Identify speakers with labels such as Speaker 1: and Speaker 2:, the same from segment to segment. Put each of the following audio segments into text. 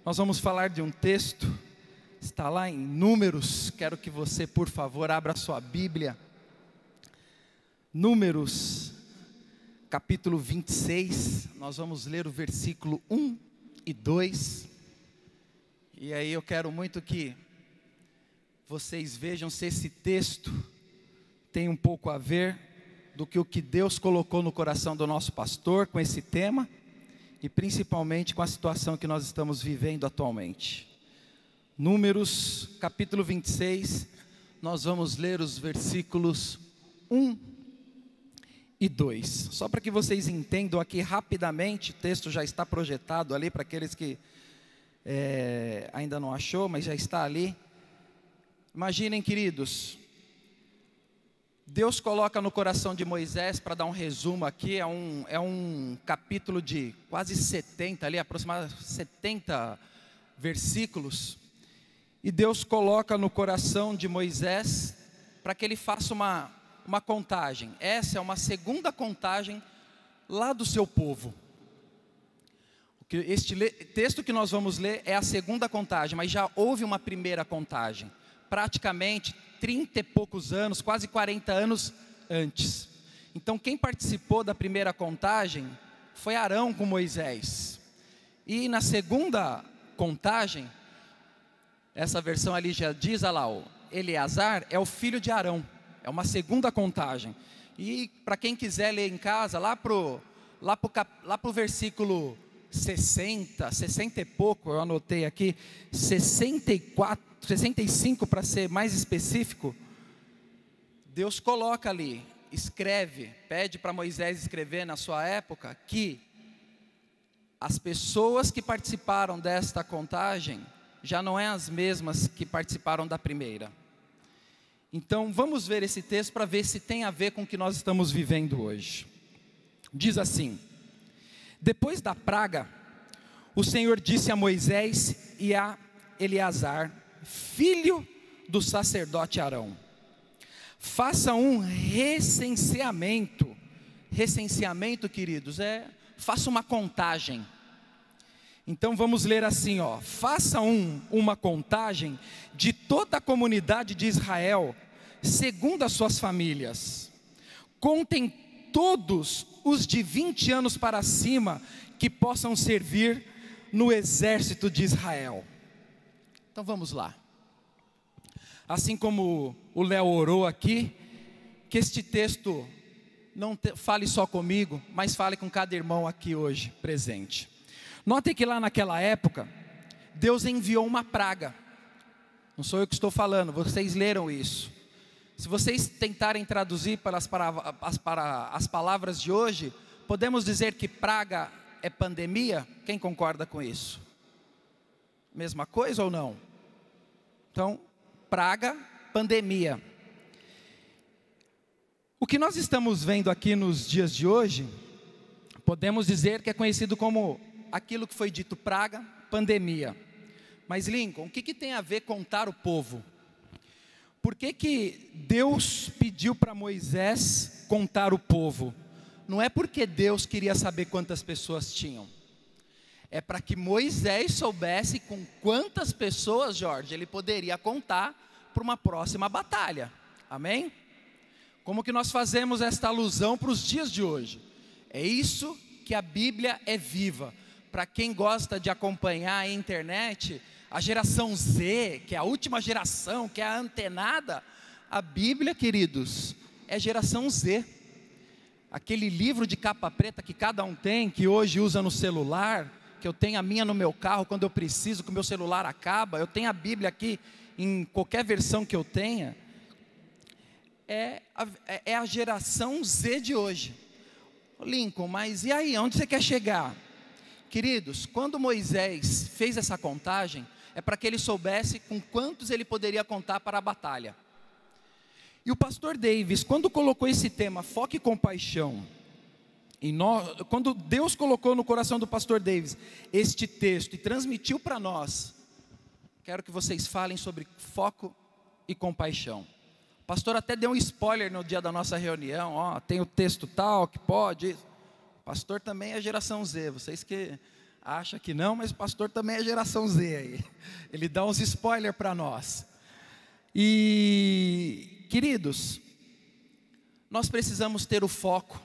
Speaker 1: Nós vamos falar de um texto, está lá em Números. Quero que você, por favor, abra a sua Bíblia. Números, capítulo 26. Nós vamos ler o versículo 1 e 2. E aí eu quero muito que vocês vejam se esse texto tem um pouco a ver do que o que Deus colocou no coração do nosso pastor com esse tema. E principalmente com a situação que nós estamos vivendo atualmente. Números, capítulo 26, nós vamos ler os versículos 1 e 2. Só para que vocês entendam aqui rapidamente, o texto já está projetado ali, para aqueles que ainda não achou, mas já está ali. Imaginem, queridos, Deus coloca no coração de Moisés, para dar um resumo aqui, é um capítulo de quase 70, ali, aproximadamente 70 versículos, e Deus coloca no coração de Moisés, para que ele faça uma contagem. Essa é uma segunda contagem lá do seu povo. Este texto que nós vamos ler é a segunda contagem, mas já houve uma primeira contagem, praticamente 30 e poucos anos, quase 40 anos antes. Então quem participou da primeira contagem foi Arão com Moisés. E na segunda contagem, essa versão ali já diz, olha lá, o Eleazar é o filho de Arão. É uma segunda contagem. E para quem quiser ler em casa, lá pro versículo 60 e pouco, eu anotei aqui, 65 para ser mais específico, Deus coloca ali, escreve, pede para Moisés escrever na sua época, que as pessoas que participaram desta contagem, já não é as mesmas que participaram da primeira. Então vamos ver esse texto para ver se tem a ver com o que nós estamos vivendo hoje. Diz assim: depois da praga, o Senhor disse a Moisés e a Eleazar, filho do sacerdote Arão: faça um recenseamento. Recenseamento, queridos, faça uma contagem. Então vamos ler assim, faça uma contagem de toda a comunidade de Israel, segundo as suas famílias. Contem todos os de 20 anos para cima que possam servir no exército de Israel. Então vamos lá. Assim como o Léo orou aqui, que este texto não fale só comigo, mas fale com cada irmão aqui hoje presente. Notem que lá naquela época, Deus enviou uma praga. Não sou eu que estou falando, vocês leram isso. Se vocês tentarem traduzir para as palavras de hoje, podemos dizer que praga é pandemia? Quem concorda com isso? Mesma coisa ou não? Então, praga, pandemia. O que nós estamos vendo aqui nos dias de hoje, podemos dizer que é conhecido como aquilo que foi dito praga, pandemia. Mas Lincoln, o que tem a ver contar o povo? Por que Deus pediu para Moisés contar o povo? Não é porque Deus queria saber quantas pessoas tinham. É para que Moisés soubesse com quantas pessoas, Jorge, ele poderia contar para uma próxima batalha. Amém? Como que nós fazemos esta alusão para os dias de hoje? É isso que a Bíblia é viva. Para quem gosta de acompanhar a internet, a geração Z, que é a última geração, que é a antenada, a Bíblia, queridos, é geração Z. Aquele livro de capa preta que cada um tem, que hoje usa no celular, que eu tenho a minha no meu carro quando eu preciso, que o meu celular acaba, eu tenho a Bíblia aqui em qualquer versão que eu tenha, é a geração Z de hoje. Lincoln, mas e aí, onde você quer chegar? Queridos, quando Moisés fez essa contagem, é para que ele soubesse com quantos ele poderia contar para a batalha. E o pastor Davis, quando colocou esse tema, foco e compaixão, quando Deus colocou no coração do pastor Davis este texto e transmitiu para nós, quero que vocês falem sobre foco e compaixão. O pastor até deu um spoiler no dia da nossa reunião, tem o texto tal, que pode. O pastor também é geração Z, vocês que Acha que não, mas o pastor também é geração Z aí. Ele dá uns spoilers para nós. E, queridos, nós precisamos ter o foco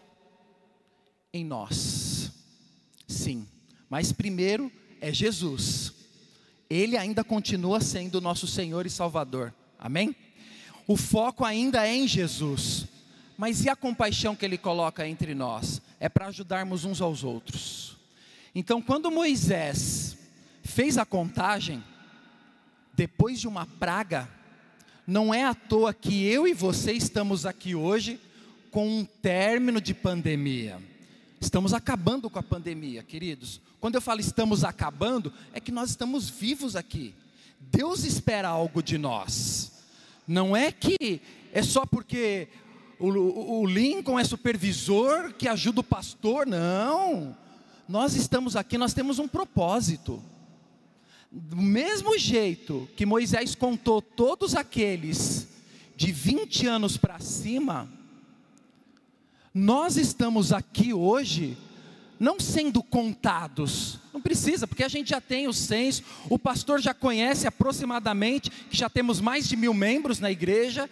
Speaker 1: em nós. Sim, mas primeiro é Jesus. Ele ainda continua sendo nosso Senhor e Salvador. Amém? O foco ainda é em Jesus. Mas e a compaixão que Ele coloca entre nós? É para ajudarmos uns aos outros. Então, quando Moisés fez a contagem, depois de uma praga, não é à toa que eu e você estamos aqui hoje com um término de pandemia. Estamos acabando com a pandemia, queridos. Quando eu falo estamos acabando, é que nós estamos vivos aqui. Deus espera algo de nós. Não é que é só porque o Lincoln é supervisor que ajuda o pastor, não. Nós estamos aqui, nós temos um propósito. Do mesmo jeito que Moisés contou todos aqueles de 20 anos para cima, nós estamos aqui hoje, não sendo contados, não precisa, porque a gente já tem o censo, o pastor já conhece aproximadamente, que já temos mais de 1000 membros na igreja,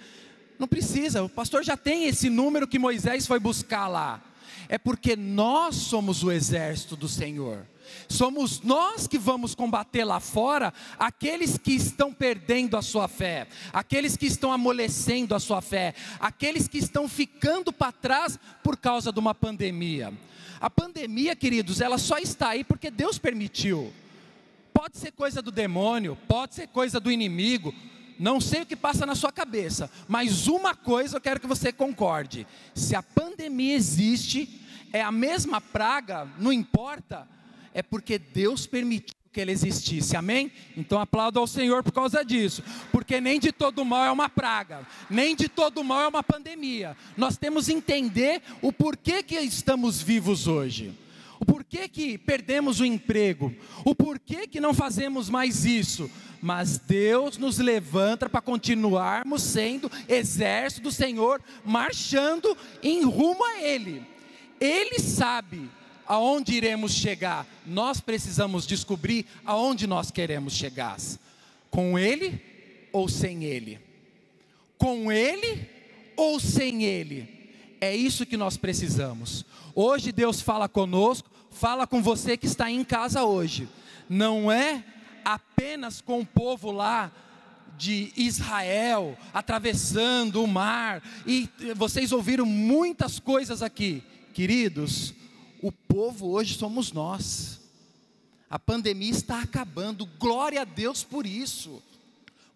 Speaker 1: não precisa, o pastor já tem esse número que Moisés foi buscar lá. É porque nós somos o exército do Senhor. Somos nós que vamos combater lá fora aqueles que estão perdendo a sua fé, aqueles que estão amolecendo a sua fé, aqueles que estão ficando para trás por causa de uma pandemia. A pandemia, queridos, ela só está aí porque Deus permitiu. Pode ser coisa do demônio, pode ser coisa do inimigo, não sei o que passa na sua cabeça, mas uma coisa eu quero que você concorde: se a pandemia existe, é a mesma praga, não importa, é porque Deus permitiu que ela existisse, amém? Então aplaudo ao Senhor por causa disso, porque nem de todo mal é uma praga, nem de todo mal é uma pandemia. Nós temos que entender o porquê que estamos vivos hoje, o porquê que perdemos o emprego, o porquê que não fazemos mais isso. Mas Deus nos levanta para continuarmos sendo exército do Senhor, marchando em rumo a Ele. Ele sabe aonde iremos chegar, nós precisamos descobrir aonde nós queremos chegar. Com Ele ou sem Ele? Com Ele ou sem Ele? É isso que nós precisamos. Hoje Deus fala conosco, fala com você que está em casa hoje. Não é apenas com o povo lá de Israel, atravessando o mar, e vocês ouviram muitas coisas aqui, queridos. O povo hoje somos nós. A pandemia está acabando, glória a Deus por isso,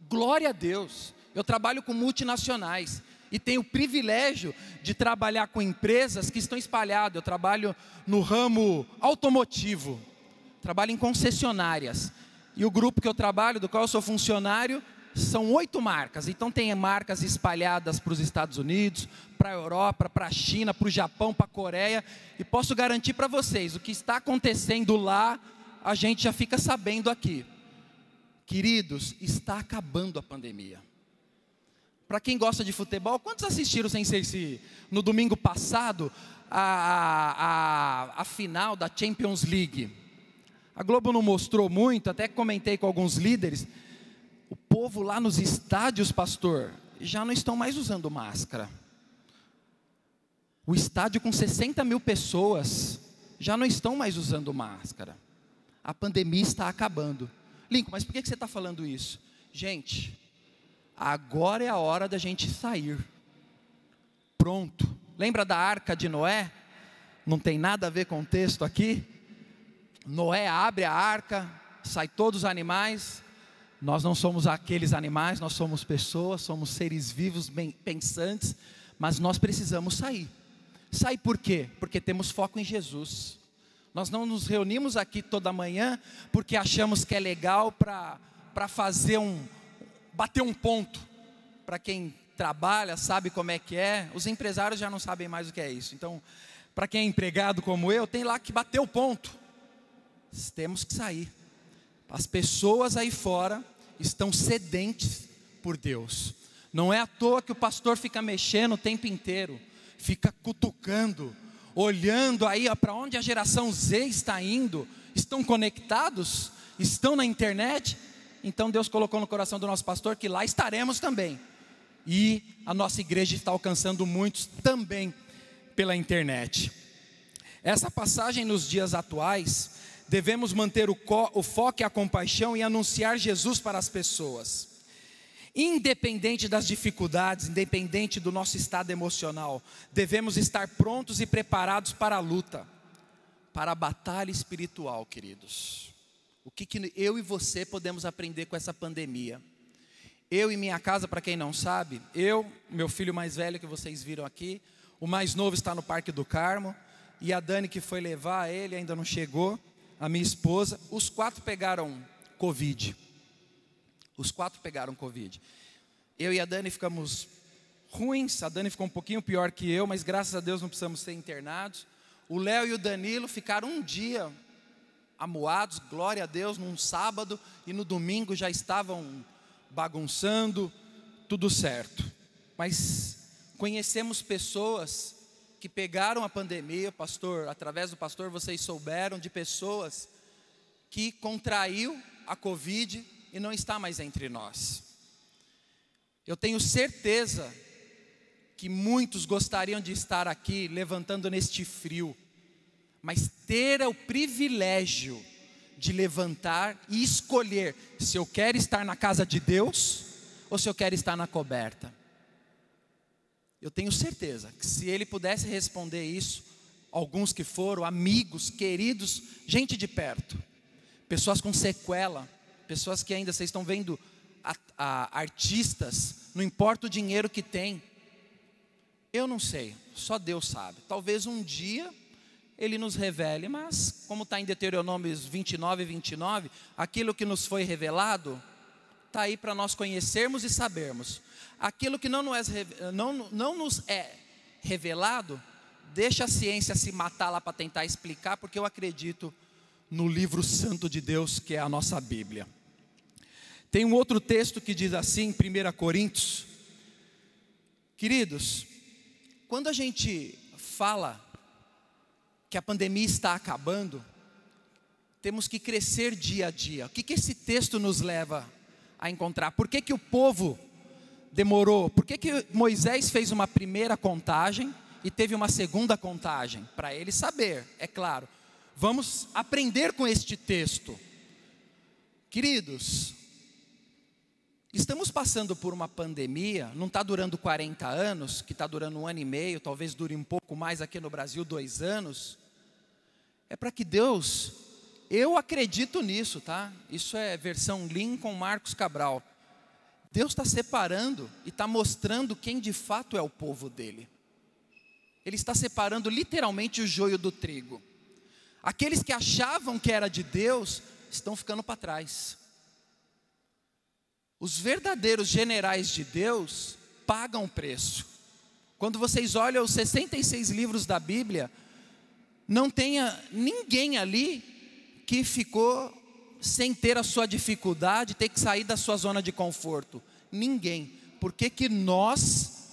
Speaker 1: glória a Deus. Eu trabalho com multinacionais e tenho o privilégio de trabalhar com empresas que estão espalhadas. Eu trabalho no ramo automotivo, trabalho em concessionárias. E o grupo que eu trabalho, do qual eu sou funcionário, são 8 marcas. Então tem marcas espalhadas para os Estados Unidos, para a Europa, para a China, para o Japão, para a Coreia. E posso garantir para vocês, o que está acontecendo lá, a gente já fica sabendo aqui. Queridos, está acabando a pandemia. Para quem gosta de futebol, quantos assistiram, sem ser se no domingo passado, a final da Champions League? A Globo não mostrou muito, até comentei com alguns líderes. O povo lá nos estádios, pastor, já não estão mais usando máscara. O estádio com 60 mil pessoas já não estão mais usando máscara. A pandemia está acabando. Lincoln, mas por que você está falando isso? Gente, agora é a hora da gente sair. Pronto. Lembra da arca de Noé? Não tem nada a ver com o texto aqui. Noé abre a arca, sai todos os animais. Nós não somos aqueles animais, nós somos pessoas, somos seres vivos, bem pensantes, mas nós precisamos sair. Sair por quê? Porque temos foco em Jesus. Nós não nos reunimos aqui toda manhã porque achamos que é legal para bater um ponto. Para quem trabalha, sabe como é que é. Os empresários já não sabem mais o que é isso. Então, para quem é empregado como eu, tem lá que bater o ponto. Temos que sair. As pessoas aí fora estão sedentes por Deus. Não é à toa que o pastor fica mexendo o tempo inteiro, fica cutucando. olhando aí para onde a geração Z está indo, estão conectados, estão na internet. Então Deus colocou no coração do nosso pastor que lá estaremos também. E a nossa igreja está alcançando muitos também pela internet. Essa passagem nos dias atuais, devemos manter o foco e a compaixão e anunciar Jesus para as pessoas. Independente das dificuldades, independente do nosso estado emocional, devemos estar prontos e preparados para a luta, para a batalha espiritual, queridos. O que eu e você podemos aprender com essa pandemia? Eu e minha casa, para quem não sabe, meu filho mais velho que vocês viram aqui, o mais novo está no Parque do Carmo, e a Dani que foi levar ele ainda não chegou, a minha esposa, os 4 pegaram Covid. Os 4 pegaram Covid. Eu e a Dani ficamos ruins, a Dani ficou um pouquinho pior que eu, mas graças a Deus não precisamos ser internados. O Léo e o Danilo ficaram um dia amuados, glória a Deus, num sábado, e no domingo já estavam bagunçando, tudo certo. Mas conhecemos pessoas que pegaram a pandemia, pastor, através do pastor vocês souberam de pessoas que contraiu a Covid e não está mais entre nós. Eu tenho certeza que muitos gostariam de estar aqui levantando neste frio, mas ter o privilégio de levantar e escolher se eu quero estar na casa de Deus ou se eu quero estar na coberta. Eu tenho certeza que se ele pudesse responder isso, alguns que foram amigos, queridos, gente de perto, pessoas com sequela, pessoas que ainda vocês estão vendo, artistas, não importa o dinheiro que tem, eu não sei, só Deus sabe. Talvez um dia Ele nos revele, mas como está em Deuteronômios 29 e 29, aquilo que nos foi revelado, está aí para nós conhecermos e sabermos. Aquilo que não nos é revelado, deixa a ciência se matar lá para tentar explicar, porque eu acredito no livro santo de Deus, que é a nossa Bíblia. Tem um outro texto que diz assim, em 1 Coríntios. Queridos, quando a gente fala que a pandemia está acabando, temos que crescer dia a dia. O que esse texto nos leva a encontrar? Por que o povo demorou? Por que Moisés fez uma primeira contagem e teve uma segunda contagem? Para ele saber, é claro. Vamos aprender com este texto. Queridos, estamos passando por uma pandemia, não está durando 40 anos, que está durando 1 ano e meio, talvez dure um pouco mais aqui no Brasil, 2 anos. É para que Deus, eu acredito nisso, tá? Isso é versão Lincoln Marcos Cabral. Deus está separando e está mostrando quem de fato é o povo dele. Ele está separando literalmente o joio do trigo. Aqueles que achavam que era de Deus, estão ficando para trás. Os verdadeiros generais de Deus pagam o preço. Quando vocês olham os 66 livros da Bíblia, não tenha ninguém ali que ficou sem ter a sua dificuldade, ter que sair da sua zona de conforto. Ninguém. Por que nós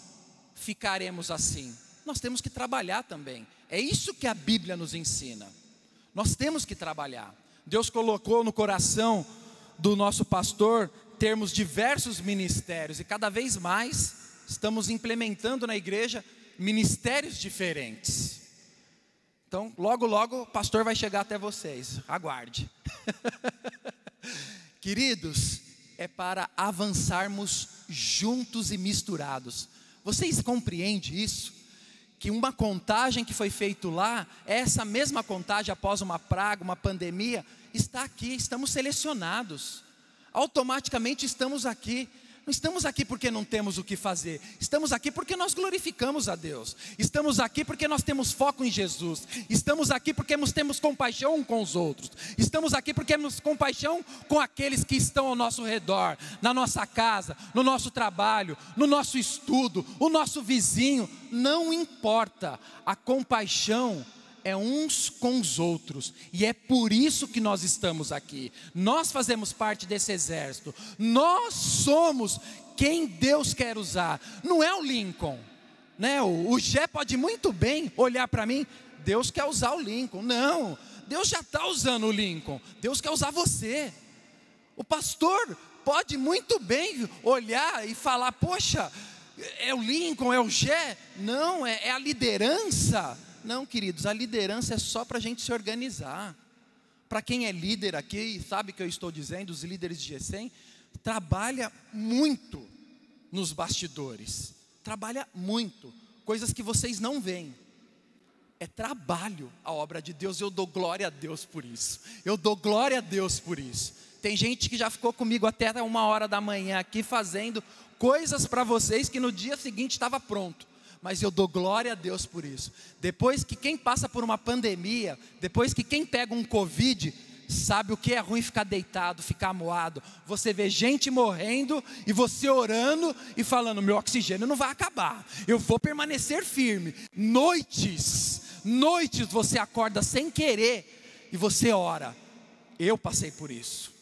Speaker 1: ficaremos assim? Nós temos que trabalhar também. É isso que a Bíblia nos ensina. Nós temos que trabalhar. Deus colocou no coração do nosso pastor termos diversos ministérios, e cada vez mais estamos implementando na igreja ministérios diferentes. Então, logo, logo, o pastor vai chegar até vocês, aguarde. Queridos, é para avançarmos juntos e misturados. Vocês compreendem isso? Que uma contagem que foi feita lá, essa mesma contagem após uma praga, uma pandemia, está aqui, estamos selecionados. Automaticamente estamos aqui. Não estamos aqui porque não temos o que fazer. Estamos aqui porque nós glorificamos a Deus. Estamos aqui porque nós temos foco em Jesus. Estamos aqui porque nós temos compaixão uns com os outros. Estamos aqui porque temos compaixão com aqueles que estão ao nosso redor, na nossa casa, no nosso trabalho, no nosso estudo, o nosso vizinho. Não importa, a compaixão é uns com os outros, e é por isso que nós estamos aqui. Nós fazemos parte desse exército, nós somos quem Deus quer usar. Não é o Lincoln, né? O Gé pode muito bem olhar para mim, Deus quer usar o Lincoln. Não, Deus já está usando o Lincoln, Deus quer usar você. O pastor pode muito bem olhar e falar, poxa, é o Lincoln, é o Gé. Não, é a liderança. Não, queridos, a liderança é só para a gente se organizar. Para quem é líder aqui e sabe o que eu estou dizendo, os líderes de GESEM, trabalha muito nos bastidores, trabalha muito, coisas que vocês não veem. É trabalho a obra de Deus, eu dou glória a Deus por isso. Eu dou glória a Deus por isso. Tem gente que já ficou comigo até 1h da manhã aqui fazendo coisas para vocês que no dia seguinte estava pronto. Mas eu dou glória a Deus por isso. Depois que quem passa por uma pandemia, depois que quem pega um Covid, sabe o que é ruim ficar deitado, ficar amuado. Você vê gente morrendo e você orando e falando, meu oxigênio não vai acabar, eu vou permanecer firme. Noites você acorda sem querer e você ora. Eu passei por isso.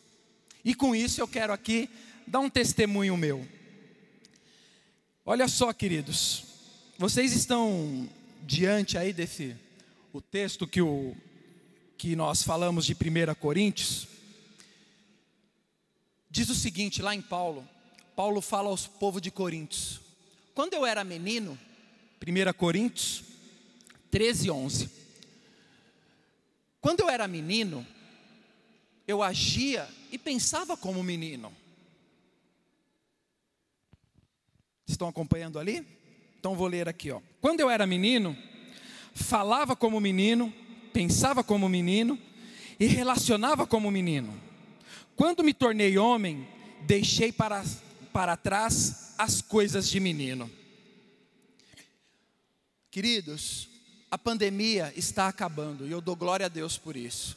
Speaker 1: E com isso eu quero aqui dar um testemunho meu. Olha só, queridos, vocês estão diante aí o texto que nós falamos de 1 Coríntios. Diz o seguinte, lá em Paulo fala aos povos de Coríntios. Quando eu era menino, 1 Coríntios 13:11. Quando eu era menino, eu agia e pensava como menino. Estão acompanhando ali? Então vou ler aqui, ó. Quando eu era menino, falava como menino, pensava como menino e relacionava como menino. Quando me tornei homem, deixei para trás as coisas de menino. Queridos, a pandemia está acabando e eu dou glória a Deus por isso.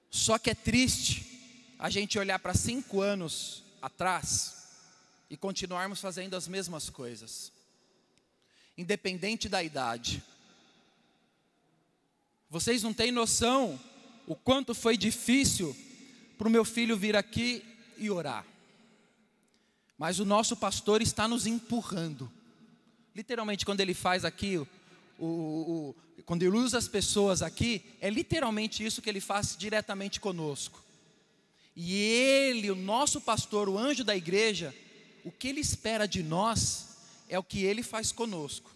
Speaker 1: Só que é triste a gente olhar para 5 anos atrás e continuarmos fazendo as mesmas coisas, independente da idade. Vocês não têm noção o quanto foi difícil para o meu filho vir aqui e orar. Mas o nosso pastor está nos empurrando. Literalmente, quando ele faz aqui, quando ele usa as pessoas aqui, é literalmente isso que ele faz diretamente conosco. E ele, o nosso pastor, o anjo da igreja, o que ele espera de nós é o que ele faz conosco.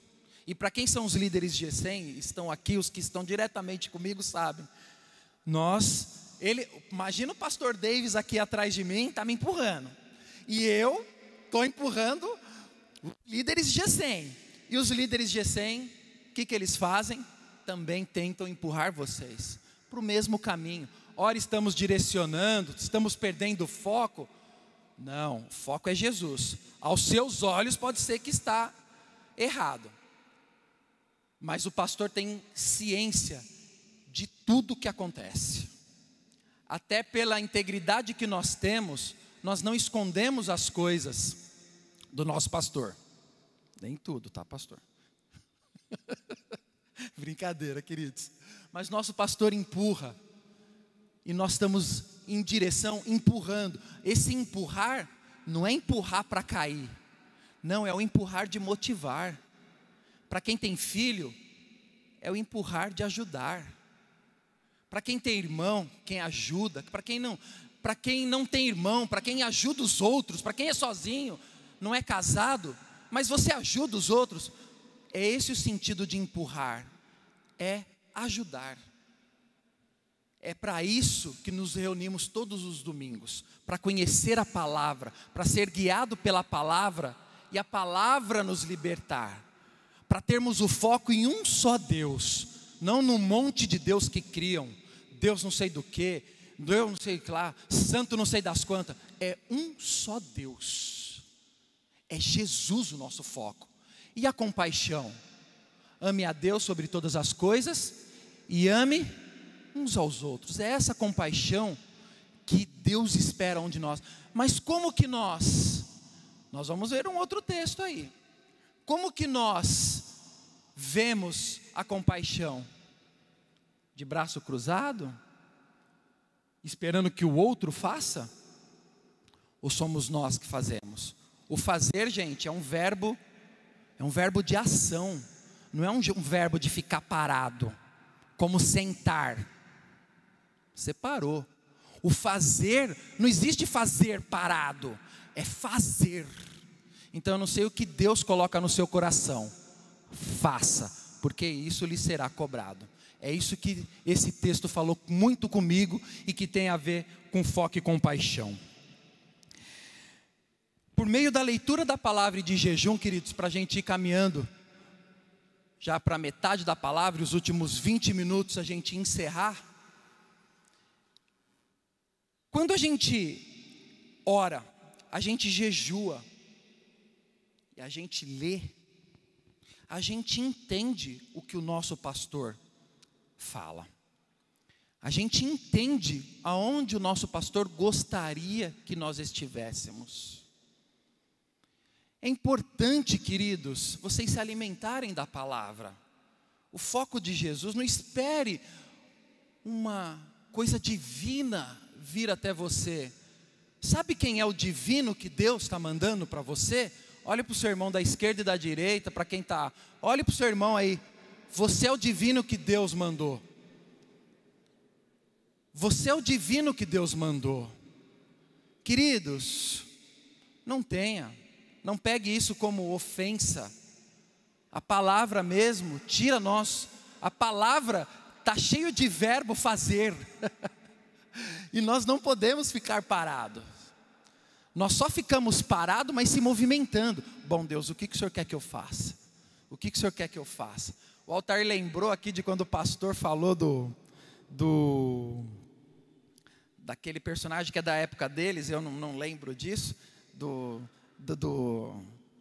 Speaker 1: E para quem são os líderes de GESEM, estão aqui, os que estão diretamente comigo sabem. Imagina o pastor Davis aqui atrás de mim, está me empurrando. E eu estou empurrando líderes de GESEM. E os líderes de GESEM, o que eles fazem? Também tentam empurrar vocês para o mesmo caminho. Ora estamos direcionando, estamos perdendo o foco. Não, o foco é Jesus. Aos seus olhos pode ser que está errado. Mas o pastor tem ciência de tudo que acontece. Até pela integridade que nós temos, nós não escondemos as coisas do nosso pastor. Nem tudo, tá, pastor? Brincadeira, queridos. Mas nosso pastor empurra. E nós estamos em direção, empurrando. Esse empurrar não é empurrar para cair. Não, é o empurrar de motivar. Para quem tem filho, é o empurrar de ajudar. Para quem tem irmão, quem ajuda. Para quem não tem irmão, para quem ajuda os outros. Para quem é sozinho, não é casado, mas você ajuda os outros. É esse o sentido de empurrar. É ajudar. É para isso que nos reunimos todos os domingos. Para conhecer a palavra, para ser guiado pela palavra e a palavra nos libertar. Para termos o foco em um só Deus, não num monte de Deus que criam, Deus não sei do que, Deus não sei lá, santo não sei das quantas. É um só Deus, é Jesus o nosso foco. E a compaixão? Ame a Deus sobre todas as coisas e ame uns aos outros. É essa compaixão que Deus espera de nós. Mas como que nós vamos ver um outro texto aí. Como que nós vemos a compaixão? De braço cruzado? Esperando que o outro faça? Ou somos nós que fazemos? O fazer, gente, é um verbo de ação. não é um verbo de ficar parado, como sentar. Você parou. O fazer, não existe fazer parado, é fazer. Então eu não sei o que Deus coloca no seu coração. Faça, porque isso lhe será cobrado. É isso que esse texto falou muito comigo e que tem a ver com foco e compaixão. Por meio da leitura da palavra e de jejum, queridos, para a gente ir caminhando já para metade da palavra, os últimos 20 minutos a gente encerrar. Quando a gente ora, a gente jejua e a gente lê, a gente entende o que o nosso pastor fala. A gente entende aonde o nosso pastor gostaria que nós estivéssemos. É importante, queridos, vocês se alimentarem da palavra. O foco de Jesus, não espere uma coisa divina vir até você. Sabe quem é o divino que Deus está mandando para você? Olhe para o seu irmão da esquerda e da direita, para quem está. Olhe para o seu irmão aí. Você é o divino que Deus mandou. Você é o divino que Deus mandou. Queridos, não pegue isso como ofensa. A palavra mesmo tira nós. A palavra está cheio de verbo fazer. E nós não podemos ficar parados. Nós só ficamos parados, mas se movimentando. Bom Deus, o que o Senhor quer que eu faça? O que o Senhor quer que eu faça? O Altair lembrou aqui de quando o pastor falou daquele personagem que é da época deles, eu não lembro disso, do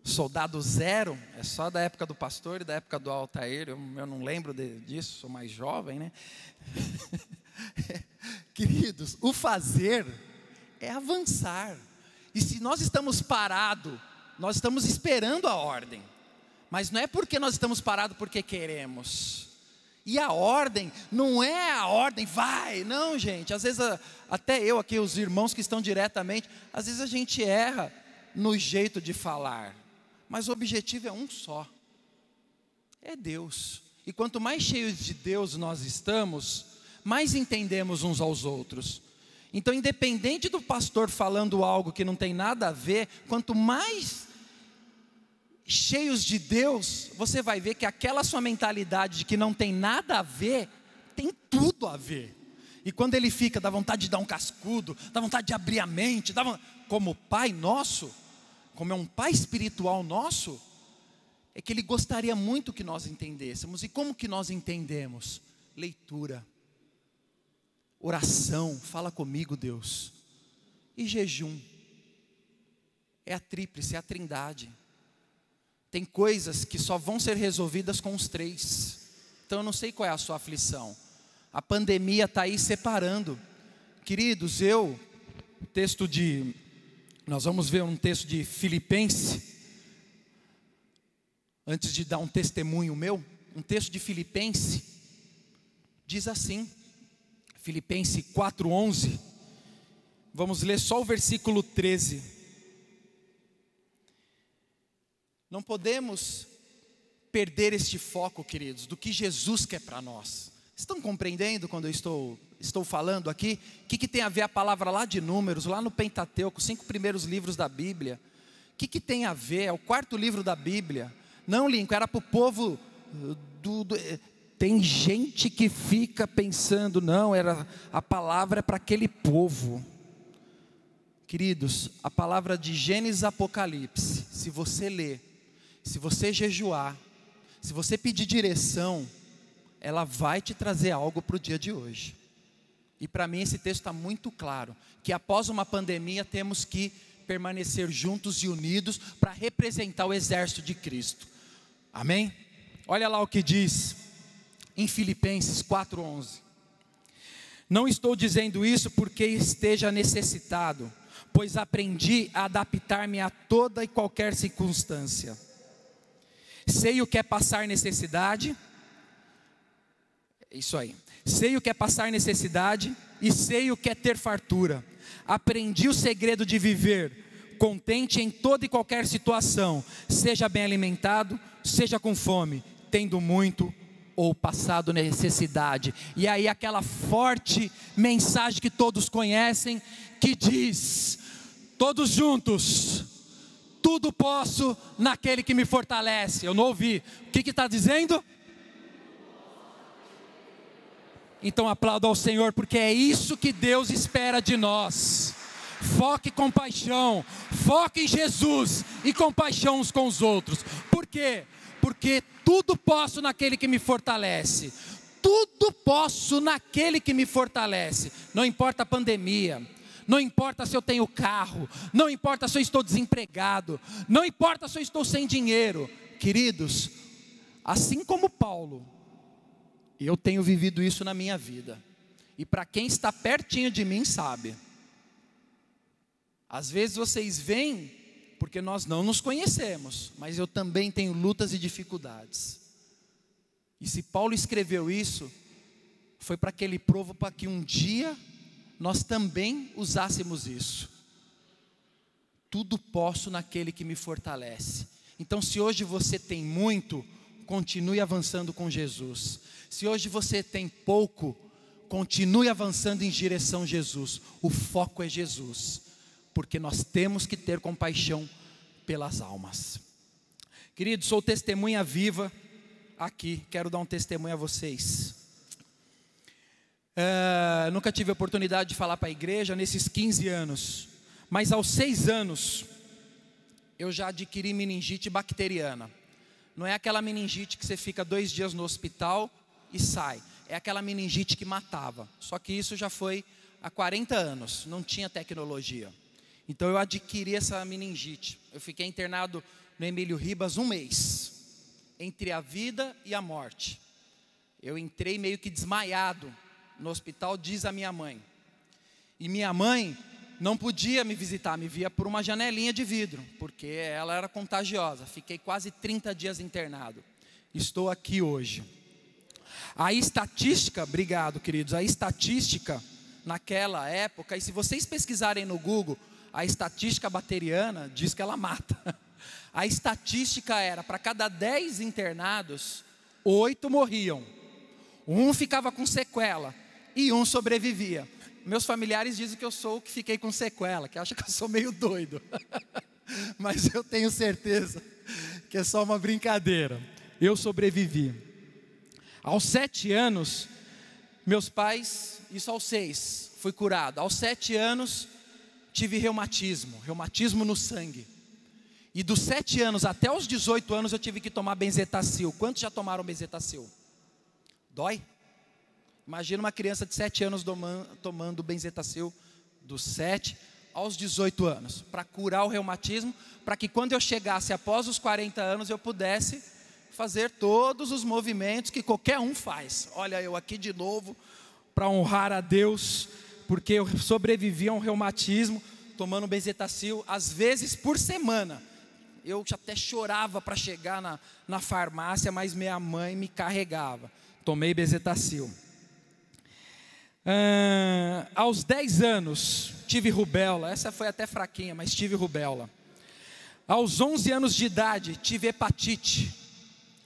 Speaker 1: Soldado Zero, é só da época do pastor e da época do Altair, eu não lembro disso, sou mais jovem, né? Queridos, o fazer é avançar. E se nós estamos parados, nós estamos esperando a ordem. Mas não é porque nós estamos parados porque queremos. E a ordem, não é a ordem, vai. Não, gente, às vezes até eu aqui, os irmãos que estão diretamente, às vezes a gente erra no jeito de falar. Mas o objetivo é um só. É Deus. E quanto mais cheios de Deus nós estamos, mais entendemos uns aos outros. Então, independente do pastor falando algo que não tem nada a ver, quanto mais cheios de Deus, você vai ver que aquela sua mentalidade de que não tem nada a ver, tem tudo a ver. E quando ele fica, dá vontade de dar um cascudo, dá vontade de abrir a mente, como Pai nosso, como é um Pai espiritual nosso, é que Ele gostaria muito que nós entendêssemos. E como que nós entendemos? Leitura, oração, fala comigo, Deus, e jejum. É a tríplice, é a trindade. Tem coisas que só vão ser resolvidas com os três. Então eu não sei qual é a sua aflição. A pandemia está aí separando. Queridos, nós vamos ver um texto de Filipenses. Antes de dar um testemunho meu, um texto de Filipenses. Diz assim, Filipenses 4:11. Vamos ler só o versículo 13. Não podemos perder este foco, queridos, do que Jesus quer para nós. Estão compreendendo quando eu estou falando aqui? O que tem a ver a palavra lá de Números, lá no Pentateuco, 5 primeiros livros da Bíblia? O que tem a ver? É o 4º livro da Bíblia. Não, Lincoln, era para o povo Tem gente que fica pensando, não, a palavra é para aquele povo. Queridos, a palavra de Gênesis e Apocalipse, se você ler, se você jejuar, se você pedir direção, ela vai te trazer algo para o dia de hoje. E para mim esse texto está muito claro, que após uma pandemia temos que permanecer juntos e unidos para representar o exército de Cristo. Amém? Olha lá o que diz em Filipenses 4:11. Não estou dizendo isso porque esteja necessitado, pois aprendi a adaptar-me a toda e qualquer circunstância. Sei o que é passar necessidade. Isso aí. Sei o que é passar necessidade e sei o que é ter fartura. Aprendi o segredo de viver contente em toda e qualquer situação, seja bem alimentado, seja com fome, tendo muito ou passado necessidade. E aí aquela forte mensagem que todos conhecem, que diz, todos juntos, tudo posso naquele que me fortalece. Eu não ouvi, o que está dizendo? Então aplauda ao Senhor, porque é isso que Deus espera de nós. Foque em compaixão, foque em Jesus e compaixão uns com os outros. Por quê? Porque tudo posso naquele que me fortalece. Tudo posso naquele que me fortalece. Não importa a pandemia, não importa se eu tenho carro, não importa se eu estou desempregado, não importa se eu estou sem dinheiro. Queridos, assim como Paulo, eu tenho vivido isso na minha vida. E para quem está pertinho de mim sabe. Às vezes vocês veem, porque nós não nos conhecemos, mas eu também tenho lutas e dificuldades. E se Paulo escreveu isso, foi para aquele provo, para que um dia nós também usássemos isso. Tudo posso naquele que me fortalece. Então, se hoje você tem muito, continue avançando com Jesus. Se hoje você tem pouco, continue avançando em direção a Jesus. O foco é Jesus, porque nós temos que ter compaixão pelas almas. Queridos, sou testemunha viva aqui, quero dar um testemunho a vocês. Nunca tive a oportunidade de falar para a igreja nesses 15 anos, mas aos 6 anos, eu já adquiri meningite bacteriana. Não é aquela meningite que você fica 2 dias no hospital e sai, é aquela meningite que matava. Só que isso já foi há 40 anos, não tinha tecnologia. Então eu adquiri essa meningite. Eu fiquei internado no Emílio Ribas 1 mês, entre a vida e a morte. Eu entrei meio que desmaiado no hospital, diz a minha mãe. E minha mãe não podia me visitar, me via por uma janelinha de vidro, porque ela era contagiosa. Fiquei quase 30 dias internado. Estou aqui hoje. A estatística, obrigado queridos, a estatística naquela época, e se vocês pesquisarem no Google, a estatística bacteriana diz que ela mata. A estatística era, para cada 10 internados, 8 morriam. 1 ficava com sequela e 1 sobrevivia. Meus familiares dizem que eu sou o que fiquei com sequela, que acham que eu sou meio doido. Mas eu tenho certeza que é só uma brincadeira. Eu sobrevivi. Aos 7 anos, meus pais, isso aos 6, fui curado. Aos 7 anos, tive reumatismo no sangue. E dos 7 anos até os 18 anos eu tive que tomar benzetacil. Quantos já tomaram benzetacil? Dói? Imagina uma criança de 7 anos tomando benzetacil dos 7 aos 18 anos. Para curar o reumatismo, para que quando eu chegasse após os 40 anos eu pudesse fazer todos os movimentos que qualquer um faz. Olha eu aqui de novo, para honrar a Deus, porque eu sobrevivi a um reumatismo, tomando benzetacil, às vezes por semana. Eu até chorava para chegar na farmácia, mas minha mãe me carregava. Tomei benzetacil. Aos 10 anos, tive rubéola. Essa foi até fraquinha, mas tive rubéola. Aos 11 anos de idade, tive hepatite,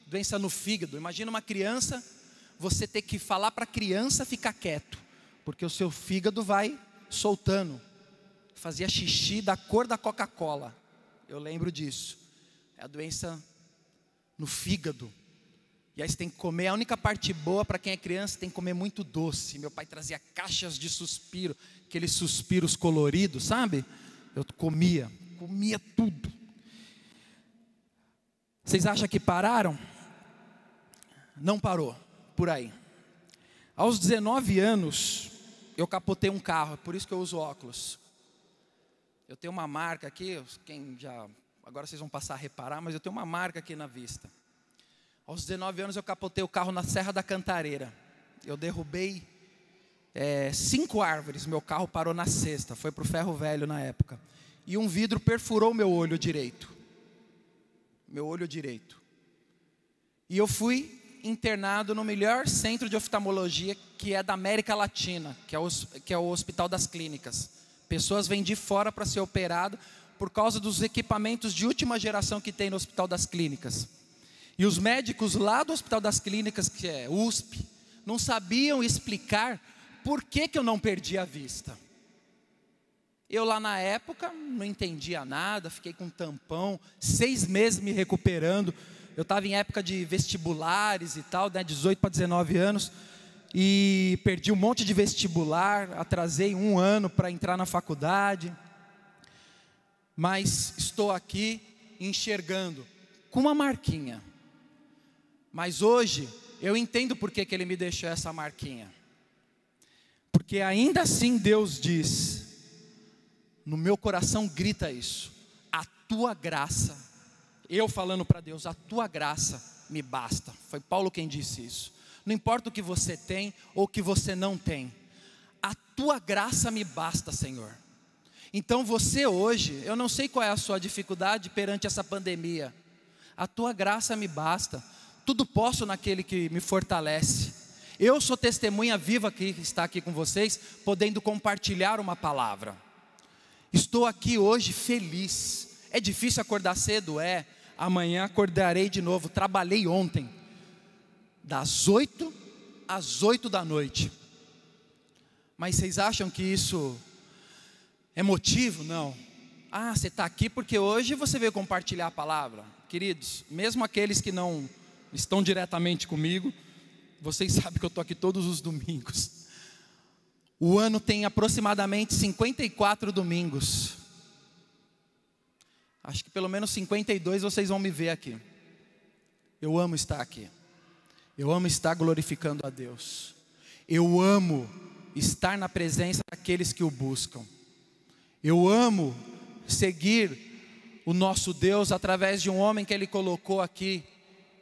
Speaker 1: doença no fígado. Imagina uma criança, você ter que falar para a criança ficar quieto, porque o seu fígado vai soltando. Fazia xixi da cor da Coca-Cola. Eu lembro disso. É a doença no fígado. E aí você tem que comer, a única parte boa para quem é criança, tem que comer muito doce. Meu pai trazia caixas de suspiro, aqueles suspiros coloridos, sabe? Eu comia tudo. Vocês acham que pararam? Não parou, por aí. Aos 19 anos, eu capotei um carro, é por isso que eu uso óculos. Eu tenho uma marca aqui, agora vocês vão passar a reparar, mas eu tenho uma marca aqui na vista. Aos 19 anos eu capotei o carro na Serra da Cantareira. Eu derrubei 5 árvores, meu carro parou na sexta, foi para o ferro velho na época. E um vidro perfurou meu olho direito. E eu fui internado no melhor centro de oftalmologia que é da América Latina, que é o Hospital das Clínicas. Pessoas vêm de fora para ser operado por causa dos equipamentos de última geração que tem no Hospital das Clínicas. E os médicos lá do Hospital das Clínicas, que é USP, não sabiam explicar por que eu não perdi a vista. Eu lá na época não entendia nada, fiquei com um tampão, 6 meses me recuperando. Eu estava em época de vestibulares e tal, né, 18 para 19 anos, e perdi um monte de vestibular, atrasei 1 ano para entrar na faculdade. Mas estou aqui enxergando com uma marquinha. Mas hoje eu entendo por que Ele me deixou essa marquinha. Porque ainda assim Deus diz, no meu coração grita isso: a tua graça, eu falando para Deus, a tua graça me basta. Foi Paulo quem disse isso. Não importa o que você tem ou o que você não tem, a tua graça me basta, Senhor. Então você hoje, eu não sei qual é a sua dificuldade perante essa pandemia, a tua graça me basta. Tudo posso naquele que me fortalece. Eu sou testemunha viva que está aqui com vocês, podendo compartilhar uma palavra. Estou aqui hoje feliz. É difícil acordar cedo? É. Amanhã acordarei de novo. Trabalhei ontem, das 8 às 8 da noite. Mas vocês acham que isso é motivo? Não. Ah, você está aqui porque hoje você veio compartilhar a palavra. Queridos, mesmo aqueles que não estão diretamente comigo, vocês sabem que eu estou aqui todos os domingos. O ano tem aproximadamente 54 domingos. Acho que pelo menos 52 vocês vão me ver aqui. Eu amo estar aqui. Eu amo estar glorificando a Deus. Eu amo estar na presença daqueles que o buscam. Eu amo seguir o nosso Deus através de um homem que Ele colocou aqui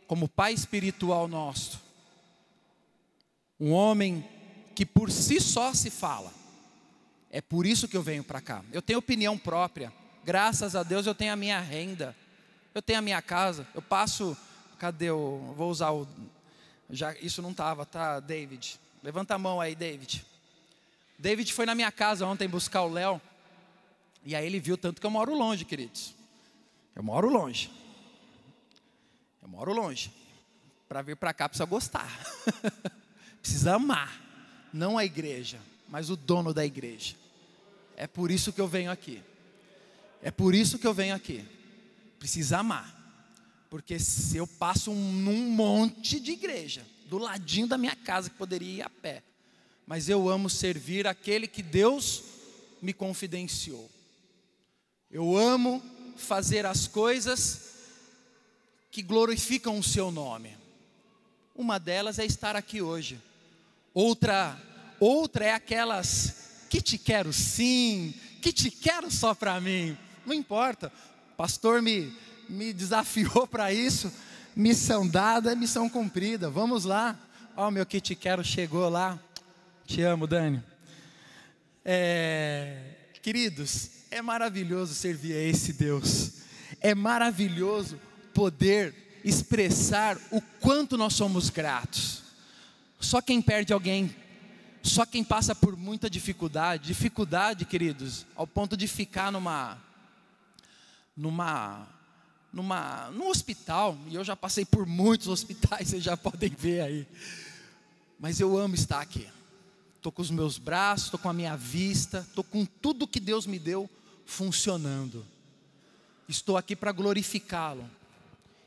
Speaker 1: como pai espiritual nosso. Um homem que por si só se fala. É por isso que eu venho para cá. Eu tenho opinião própria. Graças a Deus eu tenho a minha renda. Eu tenho a minha casa. Eu passo... Cadê o... Vou usar o... Já, isso não estava, tá, David? Levanta a mão aí, David. David foi na minha casa ontem buscar o Léo. E aí ele viu tanto que eu moro longe, queridos. Eu moro longe. Eu moro longe. Para vir para cá precisa gostar. Precisa amar. Não a igreja, mas o dono da igreja. É por isso que eu venho aqui. É por isso que eu venho aqui. Precisa amar. Porque se eu passo num monte de igreja, do ladinho da minha casa, que poderia ir a pé. Mas eu amo servir aquele que Deus me confidenciou. Eu amo fazer as coisas que glorificam o seu nome. Uma delas é estar aqui hoje. Outra é aquelas que te quero sim, que te quero só para mim. Não importa, o pastor me desafiou para isso. Missão dada é missão cumprida. Vamos lá. Ó, meu que te quero chegou lá. Te amo, Dani. Queridos, é maravilhoso servir a esse Deus. É maravilhoso poder expressar o quanto nós somos gratos. Só quem perde alguém, só quem passa por muita dificuldade, queridos, ao ponto de ficar num hospital, e eu já passei por muitos hospitais, vocês já podem ver aí, mas eu amo estar aqui. Estou com os meus braços, estou com a minha vista, estou com tudo que Deus me deu funcionando. Estou aqui para glorificá-lo.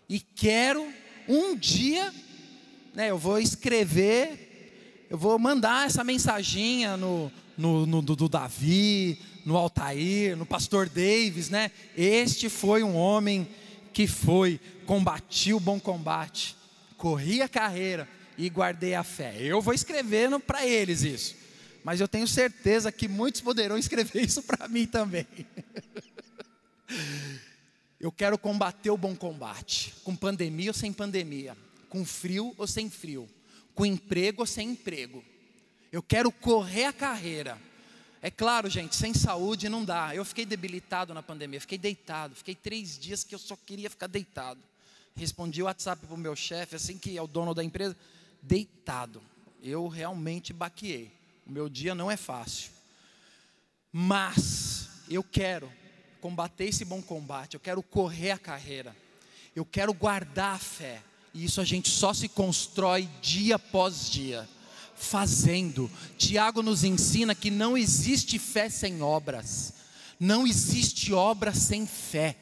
Speaker 1: E quero um dia, né, eu vou escrever, eu vou mandar essa mensaginha do Davi, no Altair, no pastor Davis, né? Este foi um homem que combati o bom combate, corri a carreira e guardei a fé. Eu vou escrevendo para eles isso, mas eu tenho certeza que muitos poderão escrever isso para mim também. Eu quero combater o bom combate, com pandemia ou sem pandemia, com frio ou sem frio, com emprego ou sem emprego. Eu quero correr a carreira. É claro, gente, sem saúde não dá. Eu fiquei debilitado na pandemia, fiquei deitado, fiquei 3 dias que eu só queria ficar deitado. Respondi o WhatsApp para o meu chefe, assim que é o dono da empresa, deitado. Eu realmente baqueei. O meu dia não é fácil. Mas eu quero combater esse bom combate, eu quero correr a carreira, eu quero guardar a fé, E isso a gente só se constrói dia após dia, fazendo. Tiago nos ensina que não existe fé sem obras. Não existe obra sem fé.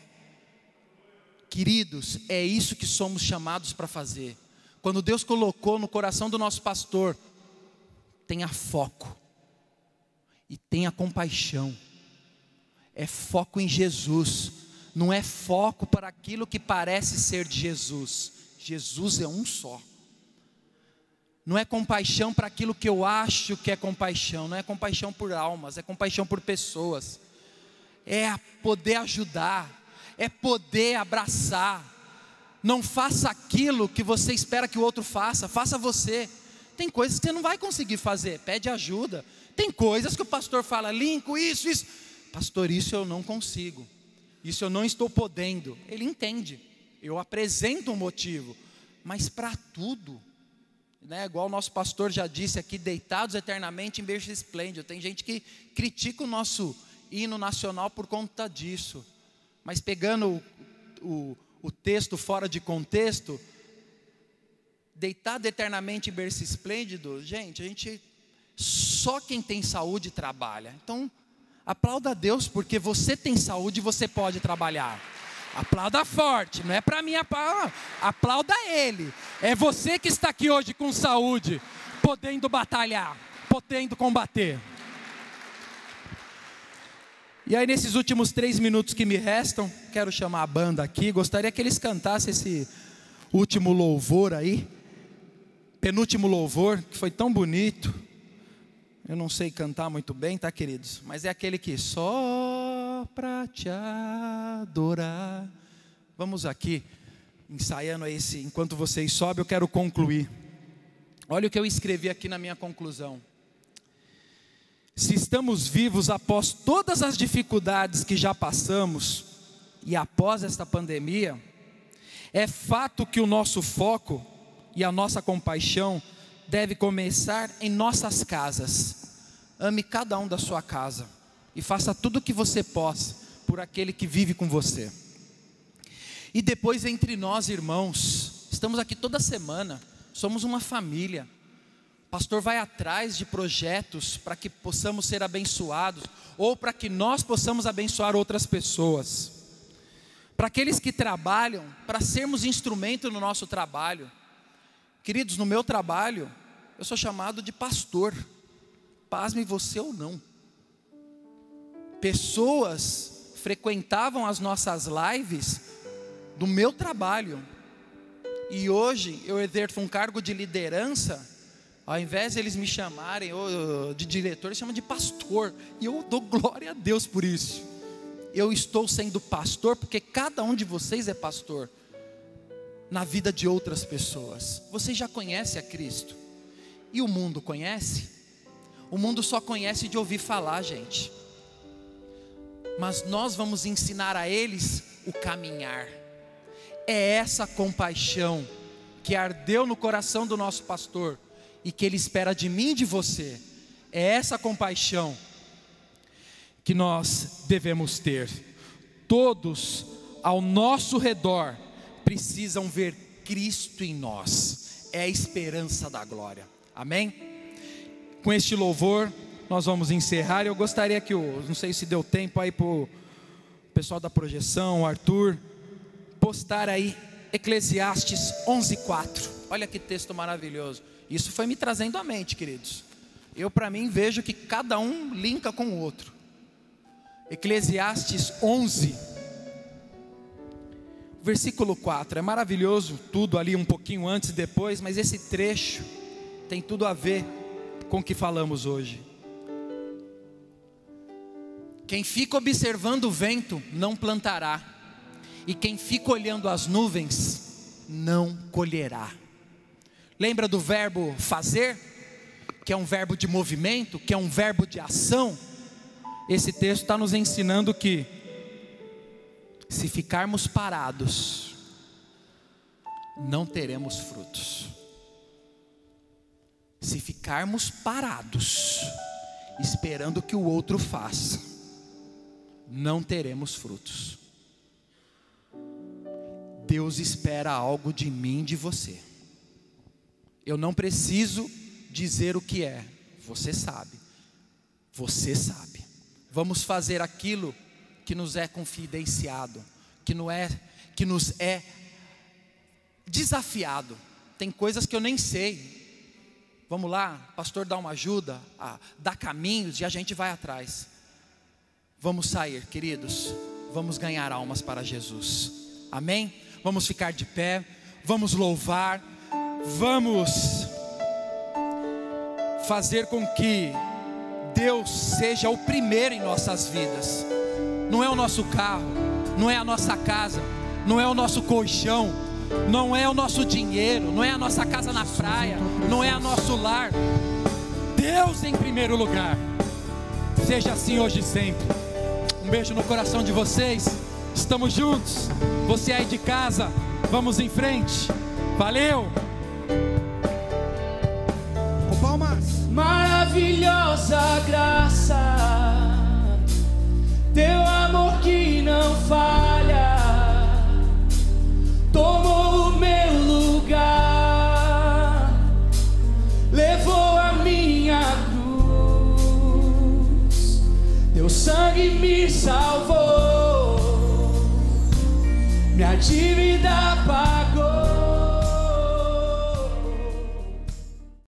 Speaker 1: Queridos, é isso que somos chamados para fazer. Quando Deus colocou no coração do nosso pastor, tenha foco e tenha compaixão. É foco em Jesus, não é foco para aquilo que parece ser de Jesus. Jesus é um só. Não é compaixão para aquilo que eu acho que é compaixão, não é compaixão por almas, é compaixão por pessoas. É poder ajudar, é poder abraçar. Não faça aquilo que você espera que o outro faça, faça você. Tem coisas que você não vai conseguir fazer, pede ajuda. Tem coisas que o pastor fala, Lincoln, isso. Pastor, isso eu não consigo, isso eu não estou podendo. Ele entende, eu apresento um motivo, mas para tudo, né? Igual o nosso pastor já disse aqui, deitados eternamente em berço esplêndido. Tem gente que critica o nosso hino nacional por conta disso, mas pegando o texto fora de contexto, deitado eternamente em berço esplêndido, gente, só quem tem saúde trabalha. Então, aplauda a Deus, porque você tem saúde e você pode trabalhar. Aplauda forte, não é para mim, aplauda Ele. É você que está aqui hoje com saúde, podendo batalhar, podendo combater. E aí nesses últimos 3 minutos que me restam, quero chamar a banda aqui, gostaria que eles cantassem esse último louvor aí, penúltimo louvor, que foi tão bonito. Eu não sei cantar muito bem, tá, queridos? Mas é aquele que só pra te adorar. Vamos aqui, ensaiando esse, enquanto vocês sobem, eu quero concluir. Olha o que eu escrevi aqui na minha conclusão. Se estamos vivos após todas as dificuldades que já passamos, e após esta pandemia, é fato que o nosso foco e a nossa compaixão deve começar em nossas casas. Ame cada um da sua casa e faça tudo o que você possa por aquele que vive com você. E depois entre nós, irmãos, estamos aqui toda semana, somos uma família. O pastor vai atrás de projetos para que possamos ser abençoados, ou para que nós possamos abençoar outras pessoas. Para aqueles que trabalham, para sermos instrumento no nosso trabalho. Queridos, no meu trabalho, eu sou chamado de pastor, pasme você ou não. Pessoas frequentavam as nossas lives do meu trabalho, e hoje eu exerço um cargo de liderança. Ao invés de eles me chamarem de diretor, eles chamam de pastor, e eu dou glória a Deus por isso. Eu estou sendo pastor, porque cada um de vocês é pastor na vida de outras pessoas. Vocês já conhecem a Cristo, e o mundo conhece? O mundo só conhece de ouvir falar, gente. Mas nós vamos ensinar a eles o caminhar. É essa compaixão que ardeu no coração do nosso pastor, e que Ele espera de mim e de você. É essa compaixão que nós devemos ter. Todos ao nosso redor precisam ver Cristo em nós. É a esperança da glória. Amém? Com este louvor nós vamos encerrar. Eu gostaria que não sei se deu tempo aí para o pessoal da projeção, o Arthur, postar aí Eclesiastes 11:4. Olha que texto maravilhoso. Isso foi me trazendo à mente, queridos. Eu, para mim, vejo que cada um linka com o outro. Eclesiastes 11, versículo 4. É maravilhoso tudo ali, um pouquinho antes e depois, mas esse trecho tem tudo a ver com o que falamos hoje. Quem fica observando o vento não plantará, e quem fica olhando as nuvens não colherá. Lembra do verbo fazer, que é um verbo de movimento, que é um verbo de ação? Esse texto está nos ensinando que, se ficarmos parados, não teremos frutos. Se ficarmos parados, esperando que o outro faça, não teremos frutos. Deus espera algo de mim, de você. Eu não preciso dizer o que é, você sabe. Você sabe. Vamos fazer aquilo que nos é confidenciado, que nos é desafiado. Tem coisas que eu nem sei. Vamos lá, pastor, dá uma ajuda, dá caminhos e a gente vai atrás. Vamos sair, queridos. Vamos ganhar almas para Jesus. Amém? Vamos ficar de pé, vamos louvar, vamos fazer com que Deus seja o primeiro em nossas vidas. Não é o nosso carro, não é a nossa casa, não é o nosso colchão, não é o nosso dinheiro, não é a nossa casa na praia, não é o nosso lar. Deus em primeiro lugar. Seja assim hoje e sempre. Um beijo no coração de vocês. Estamos juntos. Você aí de casa, vamos em frente. Valeu.
Speaker 2: Com palmas.
Speaker 3: Maravilhosa graça, teu amor que não falha, tomou o meu lugar, levou a minha cruz, teu sangue me salvou, minha dívida pagou.